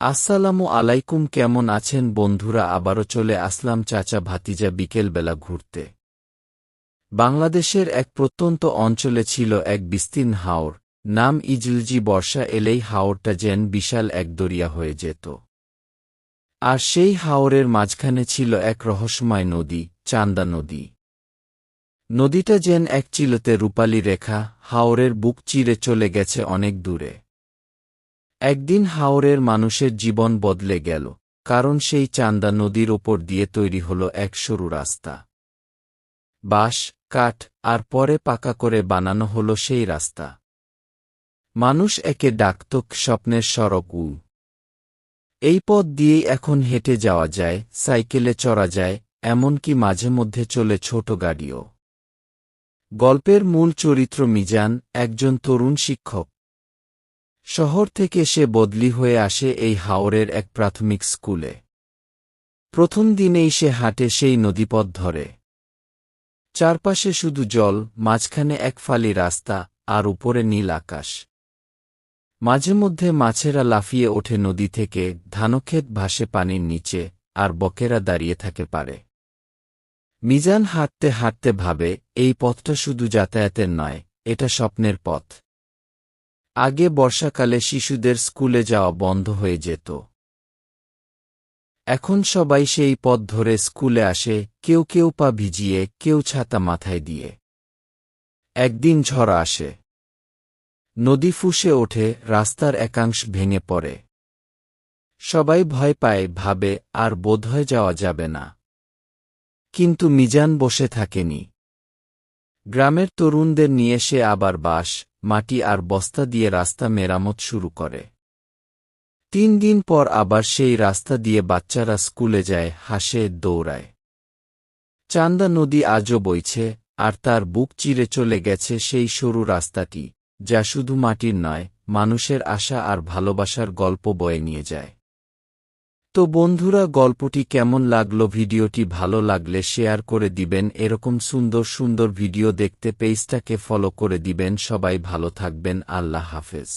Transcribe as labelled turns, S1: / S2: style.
S1: আসসালামু আলাইকুম, কেমন আছেন বন্ধুরা? আবারও চলে আসলাম চাচা ভাতিজা বিকেলবেলা ঘুরতে। বাংলাদেশের এক প্রত্যন্ত অঞ্চলে ছিল এক বিস্তীর্ণ হাওর, নাম ইজলজি। বর্ষা এলেই হাওরটা যেন বিশাল এক দরিয়া হয়ে যেত। আর সেই হাওরের মাঝখানে ছিল এক রহস্যময় নদী, চান্দা নদী। নদীটা যেন এক চিলতে রূপালী রেখা, হাওরের বুক চিরে চলে গেছে অনেক দূরে। একদিন হাওরের মানুষের জীবন বদলে গেল, কারণ সেই চান্দা নদীর ওপর দিয়ে তৈরি হল এক সরু রাস্তা। বাঁশ, কাঠ আর পরে পাকা করে বানানো হল সেই রাস্তা। মানুষ একে ডাকত স্বপ্নের সড়ক। এই পথ দিয়েই এখন হেঁটে যাওয়া যায়, সাইকেলে চড়া যায়, এমনকি মাঝে মধ্যে চলে ছোট গাড়িও। গল্পের মূল চরিত্র মিজান, একজন তরুণ শিক্ষক। শহর থেকে সে বদলি হয়ে আসে এই হাওরের এক প্রাথমিক স্কুলে। প্রথম দিনেই সে হাঁটে সেই নদীপথ ধরে। চারপাশে শুধু জল, মাঝখানে এক ফালি রাস্তা, আর উপরে নীল আকাশ। মাঝে মধ্যে মাছেরা লাফিয়ে ওঠে নদী থেকে, ধানক্ষেত ভাসে পানির নিচে, আর বকেরা দাঁড়িয়ে থাকে পারে। মিজান হাঁটতে হাঁটতে ভাবে, এই পথটা শুধু যাতায়াতের নয়, এটা স্বপ্নের পথ। আগে বর্ষাকালে শিশুদের স্কুলে যাওয়া বন্ধ হয়ে যেত। এখন সবাই সেই পথ ধরে স্কুলে আসে, কেউ কেউ পা ভিজিয়ে, কেউ ছাতা মাথায় দিয়ে। একদিন ঝড় আসে। নদী ফুঁসে ওঠে, রাস্তার একাংশ ভেঙে পড়ে। সবাই ভয় পায়, ভাবে আর বোধহয় যাওয়া যাবে না। কিন্তু মিজান বসে থাকেনি। গ্রামের তরুণদের নিয়ে সে আবার বাঁশ, মাটি আর বস্তা দিয়ে রাস্তা মেরামত শুরু করে। 3 দিন পর আবার সেই রাস্তা দিয়ে বাচ্চারা স্কুলে যায়, হাসে, দৌড়ায়। চান্দা নদী আজও বইছে, আর তার বুক চিরে চলে গেছে সেই সরু রাস্তাটি, যা শুধু মাটির নয়, মানুষের আশা আর ভালোবাসার গল্প বয়ে নিয়ে যায়। তো বন্ধুরা, গল্পটি কেমন লাগলো? ভিডিওটি ভালো লাগলে শেয়ার করে দিবেন। এরকম সুন্দর সুন্দর ভিডিও দেখতে পেজটাকে ফলো করে দিবেন। সবাই ভালো থাকবেন। আল্লাহ হাফেজ।